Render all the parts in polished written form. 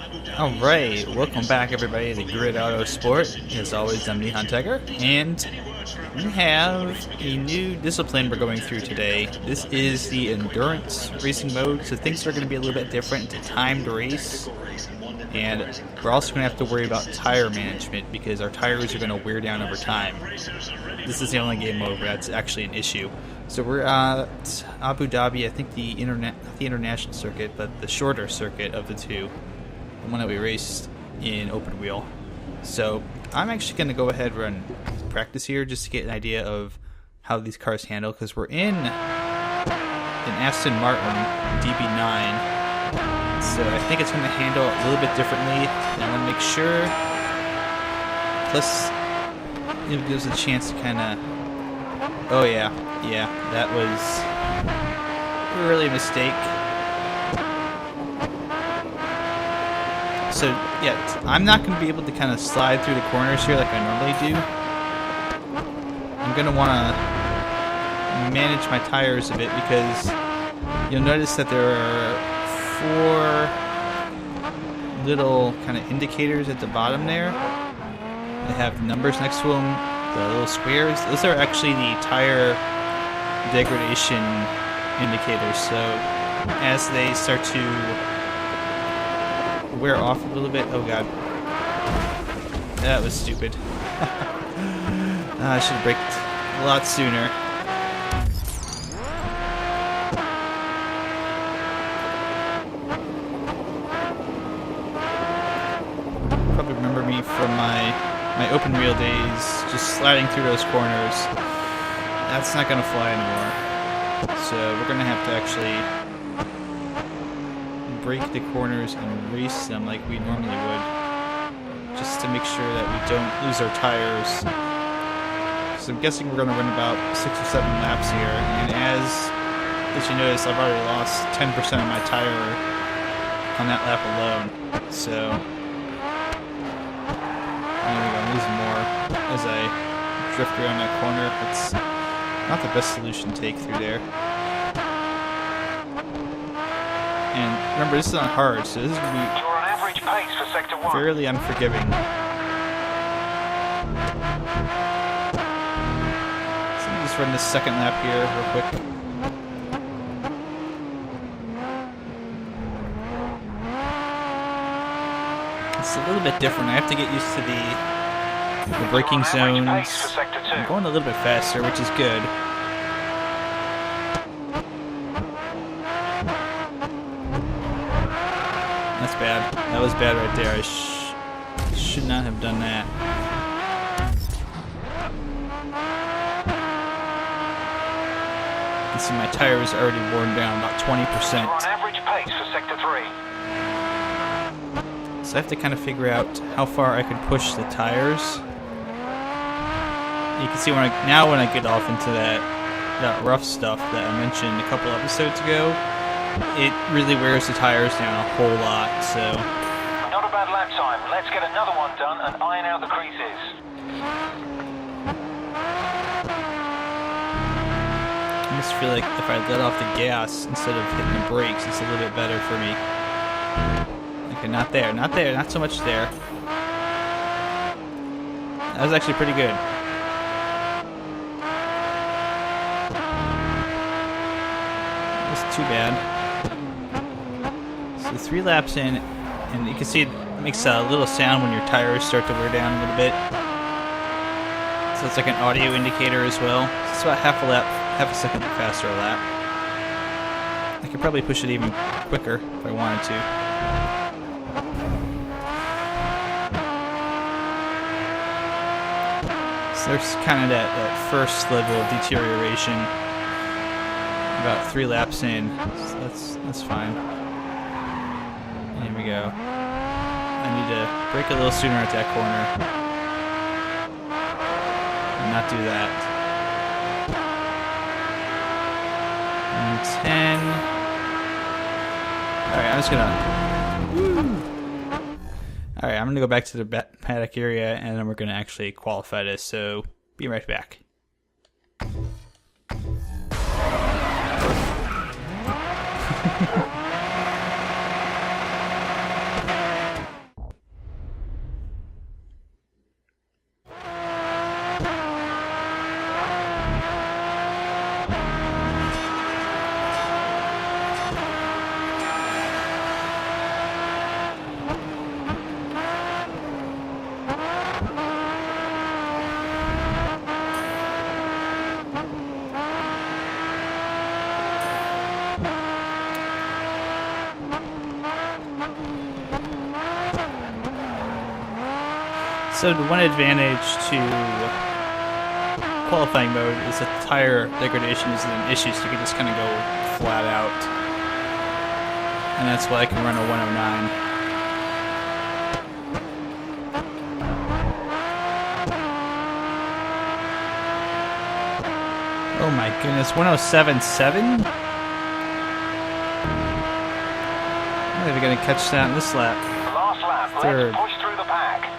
Alright, welcome back everybody to Grid Autosport. As always, I'm NihonTiger, and we have a new discipline we're going through today. This is the endurance racing mode, so things are going to be a little bit different. It's a timed race, and we're also going to have to worry about tire management because our tires are going to wear down over time. This is the only game mode where that's actually an issue. So we're at Abu Dhabi, I think not the international circuit, but the shorter circuit of the two. The one that we raced in open wheel. So I'm actually going to go ahead and run practice here just to get an idea of how these cars handle, because we're in an Aston Martin DB9, so I think it's going to handle a little bit differently, and I want to make sure, plus it gives a chance to kind of, oh yeah, that was really a mistake. So, yeah, I'm not going to be able to kind of slide through the corners here like I normally do. I'm going to want to manage my tires a bit because you'll notice that there are 4 little kind of indicators at the bottom there. They have numbers next to them, the little squares. Those are actually the tire degradation indicators. So, as they start to wear off a little bit. Oh god. That was stupid. I should have braked a lot sooner. Probably remember me from my open wheel days, just sliding through those corners. That's not going to fly anymore. So we're going to have to actually break the corners and race them like we normally would, just to make sure that we don't lose our tires. So I'm guessing we're going to run about 6 or 7 laps here, and as you notice, I've already lost 10% of my tire on that lap alone. So I'm going to lose more as I drift around that corner. It's not the best solution to take through there. And remember, this is not hard, so this is going to be You're on average pace for sector 1. fairly unforgiving. So let me just run this second lap here real quick. It's a little bit different. I have to get used to the braking zones. I'm going a little bit faster, which is good. That's bad. That was bad right there. I should not have done that. You can see my tire is already worn down about 20%. You're on average pace for sector 3. So I have to kind of figure out how far I can push the tires. You can see when I get off into that rough stuff that I mentioned a couple episodes ago, it really wears the tires down a whole lot, so... Not a bad lap time. Let's get another one done and iron out the creases. I just feel like if I let off the gas instead of hitting the brakes, it's a little bit better for me. Okay, not there, not so much there. That was actually pretty good. That was too bad. So 3 laps in, and you can see it makes a little sound when your tires start to wear down a little bit. So it's like an audio indicator as well. It's about half a second faster a lap. I could probably push it even quicker if I wanted to. So there's kind of that first level of deterioration. About 3 laps in, so that's fine. Here we go. I need to brake a little sooner at that corner. And not do that. And 10. Alright, I'm just gonna... Alright, I'm gonna go back to the paddock area, and then we're gonna actually qualify this, so be right back. So the one advantage to qualifying mode is that tire degradation isn't an issue, so you can just kind of go flat out. And that's why I can run a 109. Oh my goodness, 107.7? I'm never gonna catch that in this lap. Last lap, Third. let's push through the pack.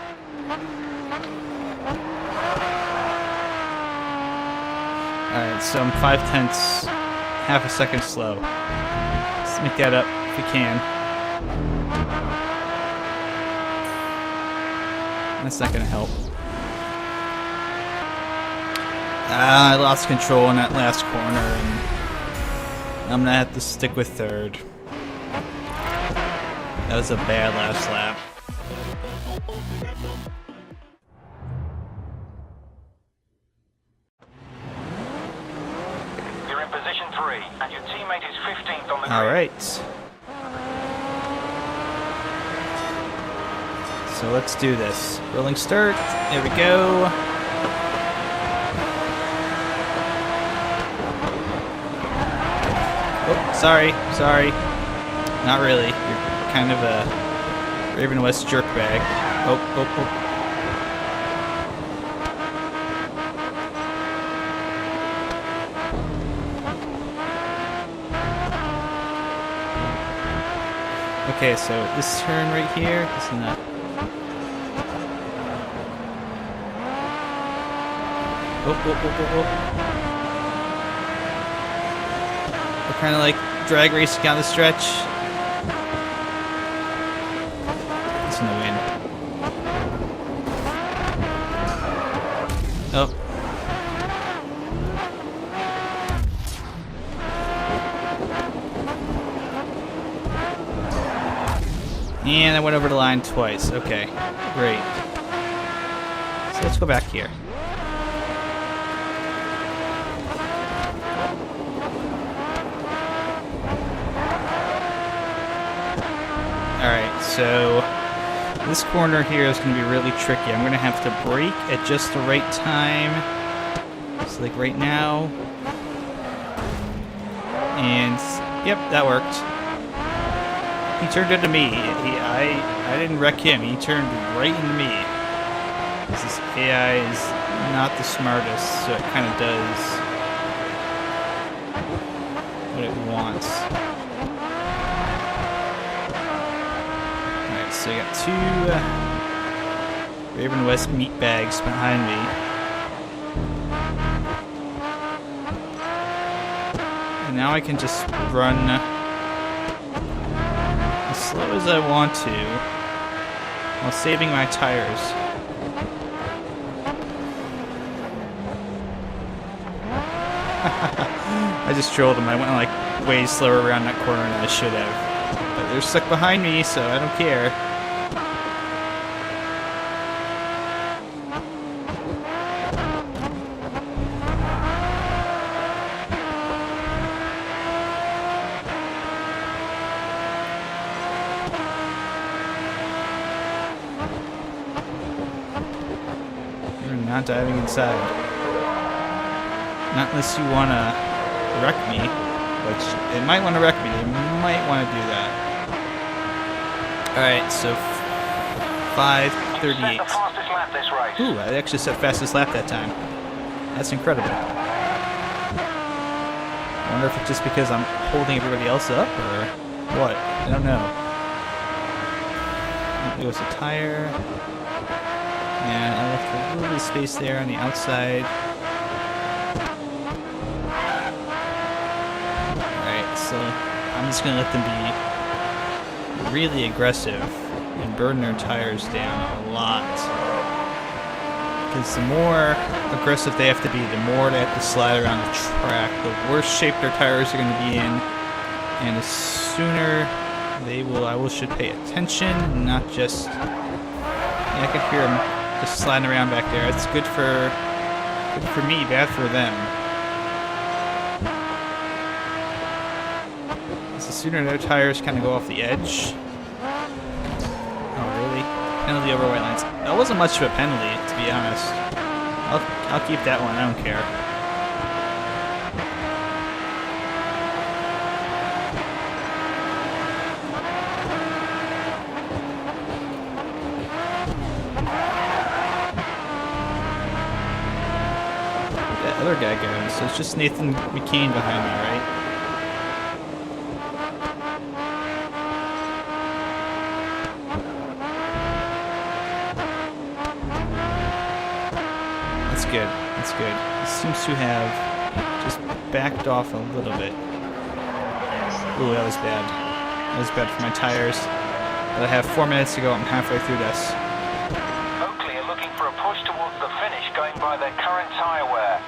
Alright, so I'm 5/10, half a second slow. Let's make that up if we can. That's not gonna help. I lost control in that last corner, and I'm gonna have to stick with third. That was a bad last lap. You're in position 3, and your teammate is 15th on the grid. Alright. So let's do this. Rolling start. There we go. Oh, sorry. Not really. You're kind of a Raven West jerkbag. Oh. Okay, so this turn right here is not. Oh. We're kind of like drag racing down the stretch. It's in the wind. Oh. And I went over the line twice. Okay, great. So let's go back here. Alright, so this corner here is going to be really tricky. I'm going to have to brake at just the right time. So like right now. And, yep, that worked. He turned into me. I didn't wreck him. He turned right into me. This AI is not the smartest, so it kind of does what it wants. Alright, so I got two Raven West meat bags behind me. And now I can just run as slow as I want to while saving my tires. I just trolled them. I went like way slower around that corner than I should have. But they're stuck behind me, so I don't care. You're not diving inside. Not unless you want to wreck me, which they might want to wreck me. They might want to do that. Alright, so 5:38. Ooh, I actually set fastest lap that time. That's incredible. I wonder if it's just because I'm holding everybody else up, or what? I don't know. There goes the tire. And I left a little bit of space there on the outside. So I'm just going to let them be really aggressive and burn their tires down a lot. Because the more aggressive they have to be, the more they have to slide around the track, the worse shape their tires are going to be in. And the sooner they will, should pay attention, not just... Yeah, I can hear them just sliding around back there. It's good for me, bad for them. The sooner their tires kind of go off the edge, Penalty over white lines. That wasn't much of a penalty, to be honest. I'll keep that one. I don't care. That other guy goes. So it's just Nathan McCain behind me, right? Good. That's good. He seems to have just backed off a little bit. Ooh, that was bad. That was bad for my tires. But I have 4 minutes to go. I'm halfway through this. Oakley are looking for a push towards the finish going by their current tyre wear.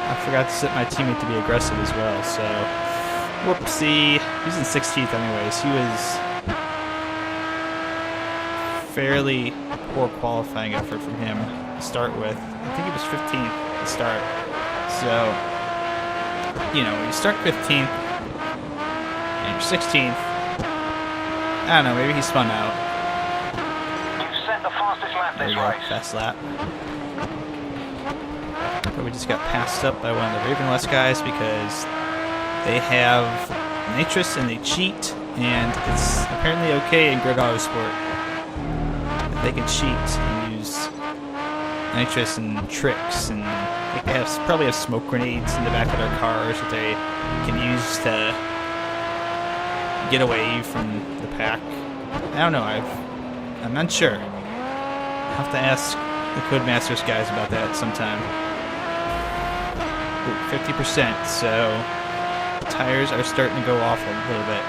I forgot to set my teammate to be aggressive as well, so... Whoopsie. He's in 16th anyways. He was... fairly poor qualifying effort from him to start with. I think he was 15th to start. So, you know, when you start 15th and you're 16th, I don't know, maybe he spun out. You've set the fastest lap There this you go, race. fast lap. But we just got passed up by one of the Raven West guys because they have nitrous and they cheat, and it's apparently okay in Grid Autosport. They can cheat and use nitrous and tricks, and they probably have smoke grenades in the back of their cars that they can use to get away from the pack. I don't know. I'm not sure. I'll have to ask the Codemasters guys about that sometime. Ooh, 50%, so tires are starting to go off a little bit.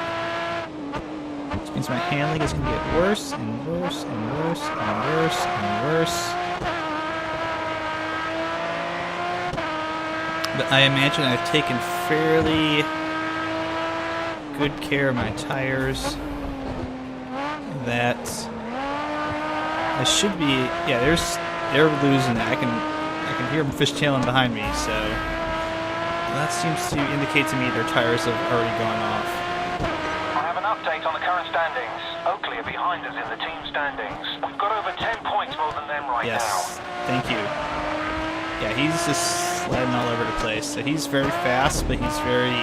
Which means my handling is going to get worse and worse and worse and worse and worse. But I imagine I've taken fairly good care of my tires. That I should be. Yeah, they're losing it. I can hear them fishtailing behind me. So that seems to indicate to me their tires have already gone off. Update on the current standings. Oakley are behind us in the team standings. We've got over 10 points more than them right now. Yes, thank you. Yeah, he's just sliding all over the place. So he's very fast, but he's very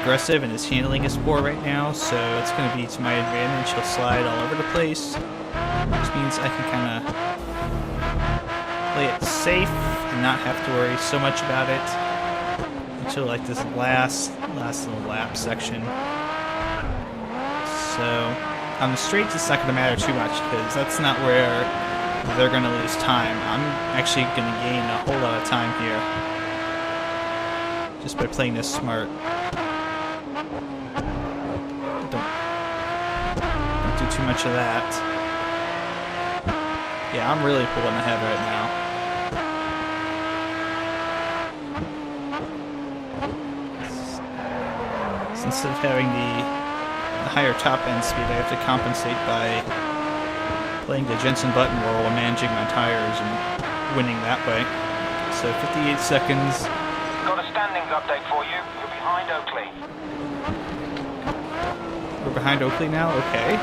aggressive, and his handling is poor right now. So it's going to be to my advantage. He'll slide all over the place, which means I can kind of play it safe and not have to worry so much about it until like this last little lap section. So, on the straights, it's not going to matter too much because that's not where they're going to lose time. I'm actually going to gain a whole lot of time here just by playing this smart. Don't do too much of that. Yeah, I'm really pulling ahead right now. So instead of having the higher top end speed, I have to compensate by playing the Jensen button roll and managing my tires and winning that way. So 58 seconds. Got a standings update for you. You're behind Oakley. We're behind Oakley now? Okay.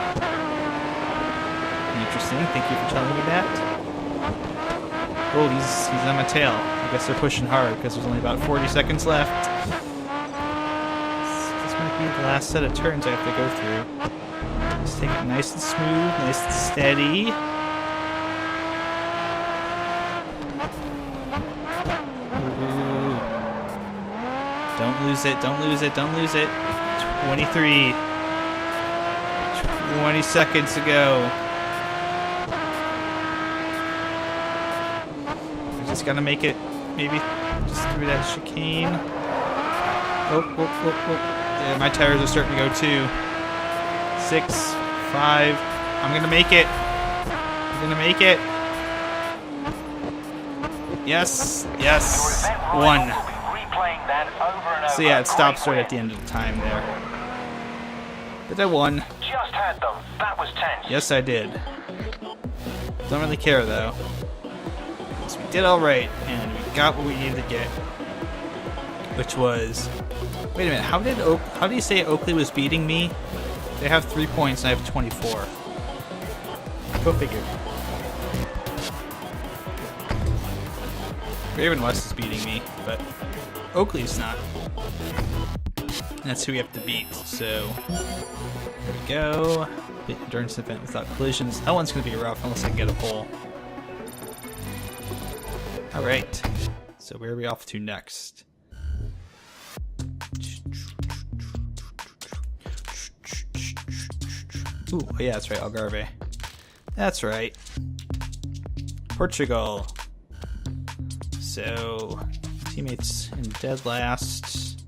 Interesting. Thank you for telling me that. Oh, he's on my tail. I guess they're pushing hard because there's only about 40 seconds left. The last set of turns I have to go through. Just take it nice and smooth, nice and steady. Ooh. Don't lose it, don't lose it, don't lose it. 23. 20 seconds to go. I just gotta make it, maybe just through that chicane. Oh. Yeah, my tires are starting to go too. 6, 5. I'm gonna make it. I'm gonna make it. Yes. 1. So yeah, it stops right at the end of the time there. But I won. Just had them. That was tense. Yes, I did. Don't really care though. So we did all right, and we got what we needed to get, which was Wait a minute. How do you say Oakley was beating me? They have 3 points and I have 24. Go figure. Raven West is beating me, but Oakley's not. That's who we have to beat. So there we go. The endurance event without collisions. That one's gonna be rough unless I can get a pole. All right. So where are we off to next? Ooh, oh yeah, that's right, Algarve. That's right. Portugal. So, teammates in dead last.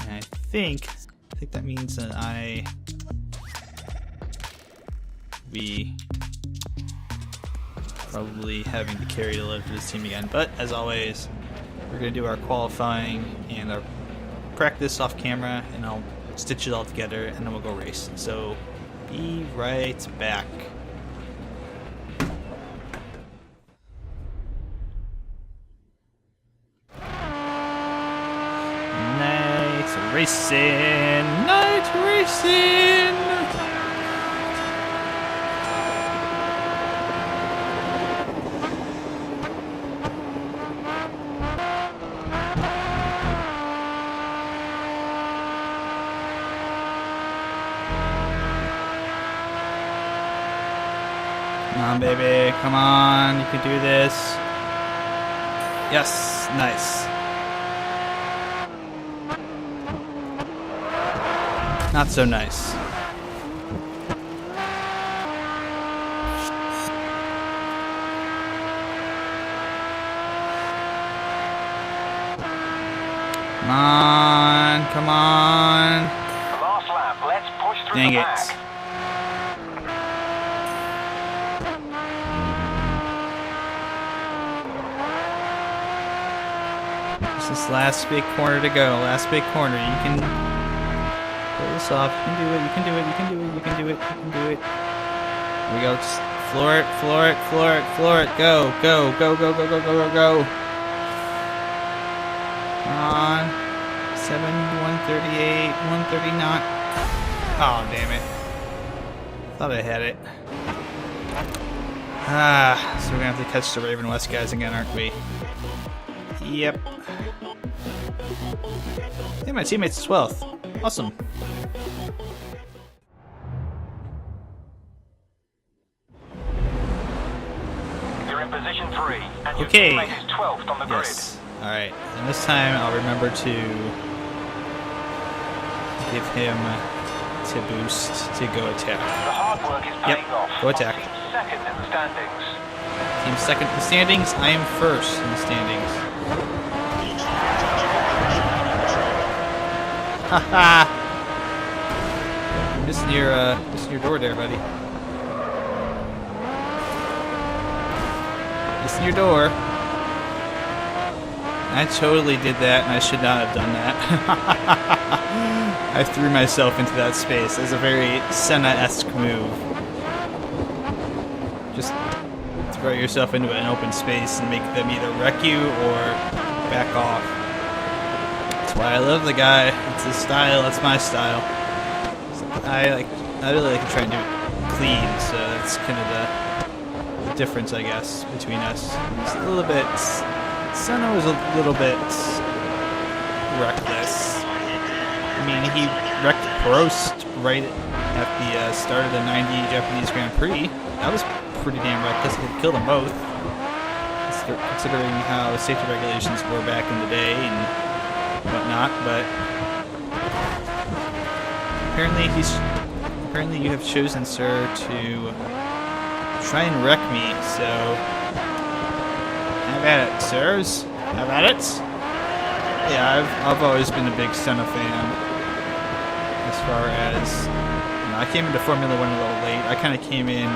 And I think that means that I be probably having to carry the load for this team again. But as always, we're gonna do our qualifying and our practice off camera, and I'll stitch it all together, and then we'll go race. So, be right back. Night racing! Night racing! Come on, baby. Come on. You can do this. Yes. Nice. Not so nice. Come on. Come on. Last lap. Let's push through Dang the it. pack. This last big corner to go. Last big corner. You can pull this off. You can do it. You can do it. You can do it. You can do it. You can do it. Here we go. Just floor it. Floor it. Floor it. Floor it. Go. Go. Go. Go. Go. Go. Go. Go. Go. Come on. 7, 138, 139. Oh, damn it. Thought I had it. So we're gonna have to catch the Raven West guys again, aren't we? Yep. Hey, my teammate's 12th. Awesome. You're in position 3, and your Okay. teammate is 12th on the grid. Yes. Alright. And this time I'll remember to give him to boost to go attack. The hard work is paying off. Go attack. Team second in the standings. Team second in the standings. I am first in the standings. Haha! Missing your door there, buddy. Missing your door. I totally did that, and I should not have done that. I threw myself into that space as a very Senna-esque move. Just throw yourself into an open space and make them either wreck you or back off. That's why I love the guy. It's his style. That's my style. I really like to try and do it clean, so that's kind of the difference, I guess, between us. It's a little bit. Senna was a little bit reckless. I mean, he wrecked Prost right at the start of the '90 Japanese Grand Prix. That was pretty damn reckless. It killed them both, considering how safety regulations were back in the day and whatnot. But apparently you have chosen, sir, to try and wreck me. So have at it, sirs. Have at it. Yeah, I've always been a big Senna fan. As far as I came into Formula One a little late. I kind of came in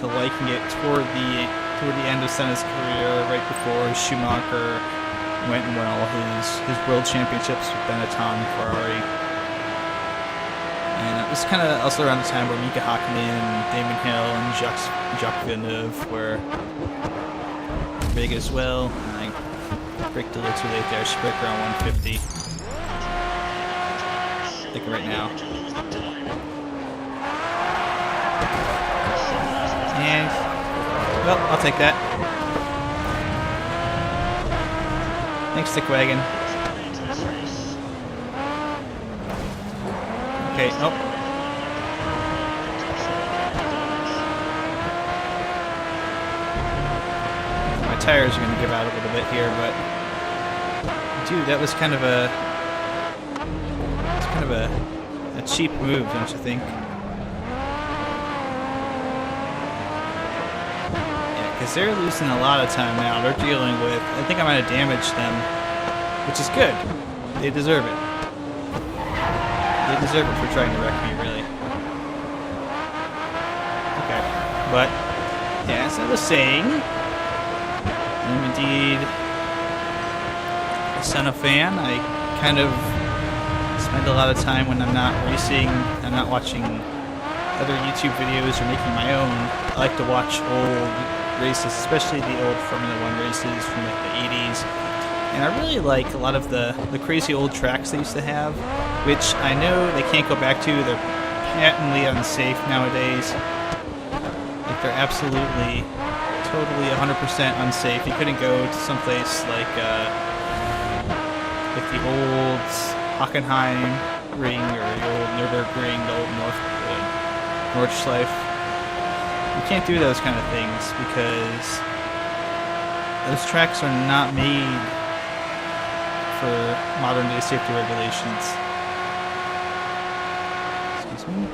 to liking it toward the end of Senna's career, right before Schumacher went and won all his world championships with Benetton and Ferrari. And it was kind of also around the time where Mika Hakkinen, Damon Hill, and Jacques Villeneuve were big as well. And I Braked a little too late there. I should brake around 150. Like right now. And, well, I'll take that. Thanks, Stick Wagon. Okay, nope. My tires are going to give out a little bit here, but dude, that was kind of a cheap move, don't you think? Yeah, because they're losing a lot of time now. They're dealing with, I think I might have damaged them, which is good. They deserve it. They deserve it for trying to wreck me, really. Okay, but yeah, as I was saying, I'm indeed a Senna fan. I kind of spend a lot of time when I'm not racing, I'm not watching other YouTube videos or making my own. I like to watch old races, especially the old Formula 1 races from like the 80s. And I really like a lot of the crazy old tracks they used to have, which I know they can't go back to. They're patently unsafe nowadays. Like they're absolutely, totally 100% unsafe. You couldn't go to someplace like the old Hockenheim ring or the old Nürburgring, the old Nordschleife. You can't do those kind of things because those tracks are not made for modern day safety regulations. Excuse me.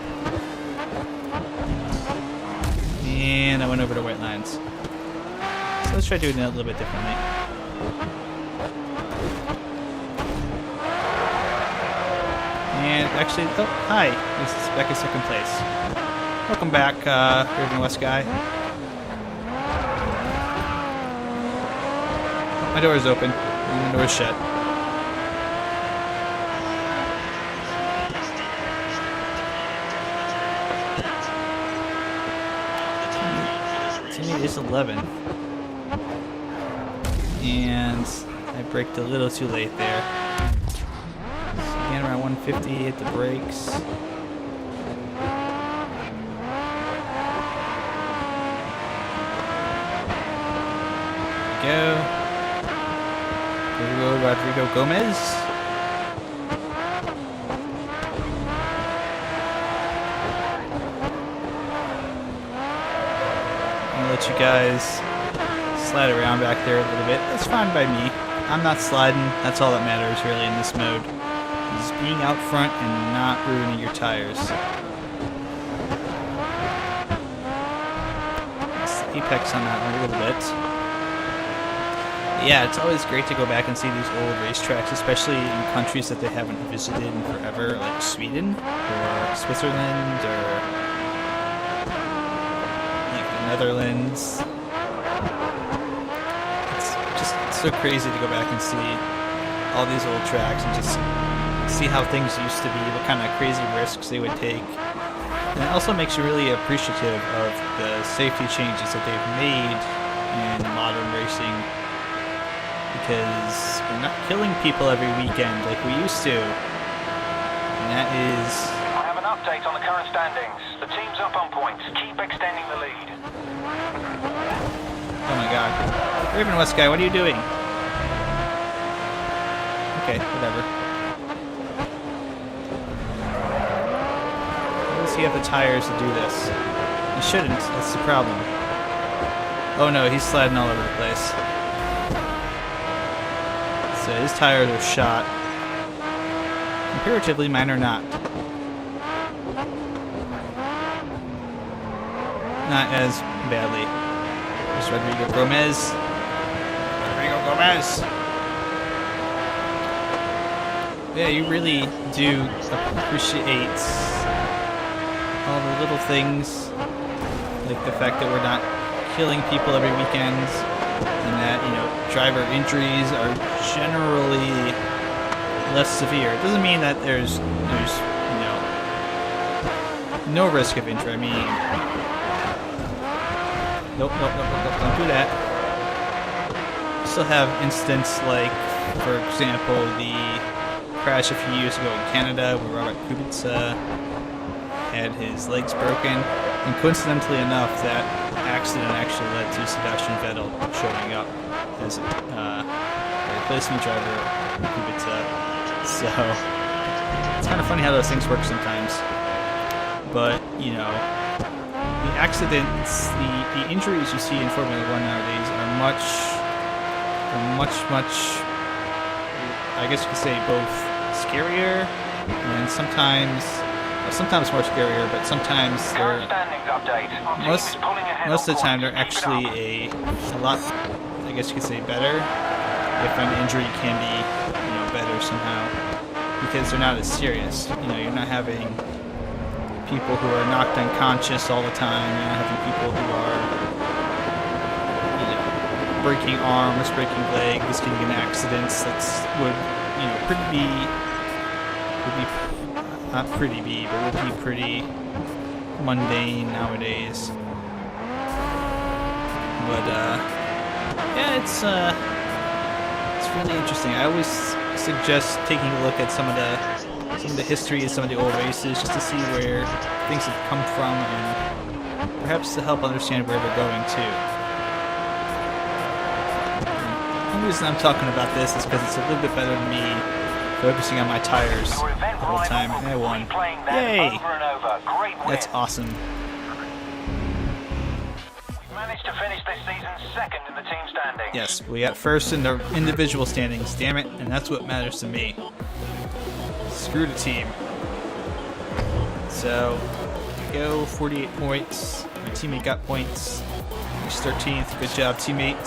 And I went over to white lines. So let's try doing that a little bit differently. And actually, oh, hi. This is back in second place. Welcome back, Irvin West guy. My door is open. And the door is shut. Teammate is 11. And I braked a little too late there. Again, around 150, hit the brakes. There we go. Rodrigo Gomez. I'm gonna let you guys slide around back there a little bit. That's fine by me. I'm not sliding. That's all that matters really in this mode. Just being out front and not ruining your tires. Let's apex on that one a little bit. Yeah, it's always great to go back and see these old racetracks, especially in countries that they haven't visited in forever, like Sweden or Switzerland or like the Netherlands. It's just so crazy to go back and see all these old tracks and just see how things used to be, what kind of crazy risks they would take. And it also makes you really appreciative of the safety changes that they've made in modern racing. Because we're not killing people every weekend like we used to. And that is... I have an update on the current standings. The team's up on points. Keep extending the lead. Oh my god. Raven West guy, what are you doing? Okay, whatever. How does he have the tires to do this? He shouldn't, that's the problem. Oh no, he's sliding all over the place. So his tires are shot. Comparatively, mine are not. Not as badly. There's Rodrigo Gomez. Rodrigo Gomez! Yeah, you really do appreciate all the little things. Like the fact that we're not killing people every weekend. And that, you know, driver injuries are generally less severe. It doesn't mean that there's you know, no risk of injury. I mean, nope, don't do that. also have incidents like, for example, the crash a few years ago in Canada where Robert Kubica had his legs broken, and coincidentally enough, that accident actually led to Sebastian Vettel showing up as a replacement driver for Kubica. So it's kind of funny how those things work sometimes. But, you know, the accidents, the injuries you see in Formula One nowadays are much, I guess you could say, both scarier and sometimes more scarier, but sometimes they're most of the time they're actually a lot, I guess you could say, better. If an injury can be, you know, better somehow, because they're not as serious. You know, you're not having people who are knocked unconscious all the time. You're not having people who are, you know, breaking arms, breaking legs, getting in accidents. Would be pretty mundane nowadays. But yeah, it's really interesting. I always suggest taking a look at some of the history of some of the old races, just to see where things have come from, and perhaps to help understand where they're going to. The reason I'm talking about this is because it's a little bit better than me focusing on my tires the whole time, and I won. Yay! That's awesome. We've managed to finish this season second in the team standings. Yes, we got first in the individual standings, damn it, and that's what matters to me. Screw the team. So, go 48 points. My teammate got points. He's 13th. Good job, teammate.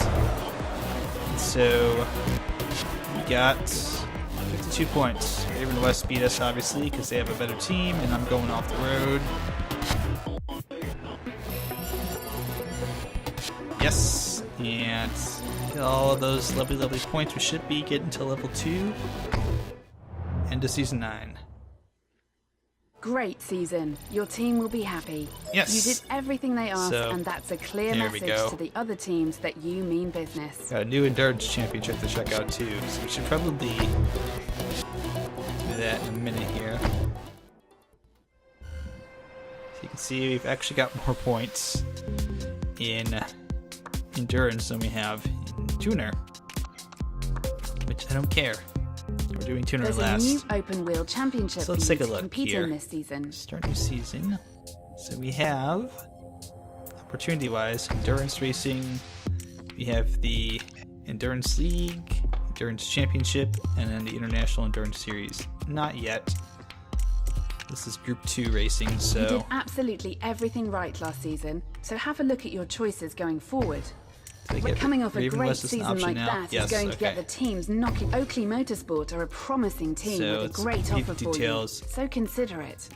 And so, we got 52 points. Raven West beat us, obviously, because they have a better team, and I'm going off the road. Yes, and get all of those lovely, lovely points. We should be getting to level 2. End of season 9. Great season. Your team will be happy. Yes. You did everything they asked, So, and that's a clear message to the other teams that you mean business. Got a new endurance championship to check out too, so we should probably do that in a minute here. So you can see we've actually got more points in endurance than we have in tuner, which I don't care. We're doing tuner There's last. a new open wheel championship So let's for you take a to look compete here. in this season. Start new season. So we have, opportunity-wise, endurance racing. We have the Endurance League, Endurance Championship, and then the International Endurance Series. Not yet. This is Group 2 racing, You so did absolutely everything right last season, so have a look at your choices going forward. get Coming off a Raven great West as an season option like now. that Yes, is going to get okay. the teams knocking. Oakley Motorsport are a promising team So with a let's great read offer the for details. you, so consider it.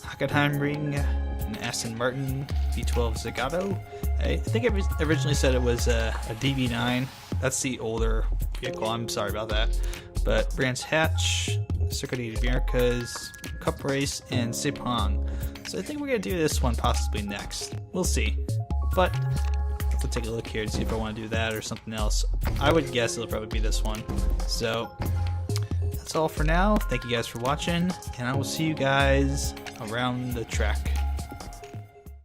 Hockenheim Ring, an Aston Martin V12 Zagato. I think it originally said it was a DB9. That's the older vehicle. I'm sorry about that. But Brands Hatch, Circuit of the Americas, Cup Race, and Sepang. So I think we're going to do this one possibly next. We'll see. But I'll have to take a look here to see if I want to do that or something else. I would guess it'll probably be this one. So that's all for now. Thank you guys for watching, and I will see you guys around the track.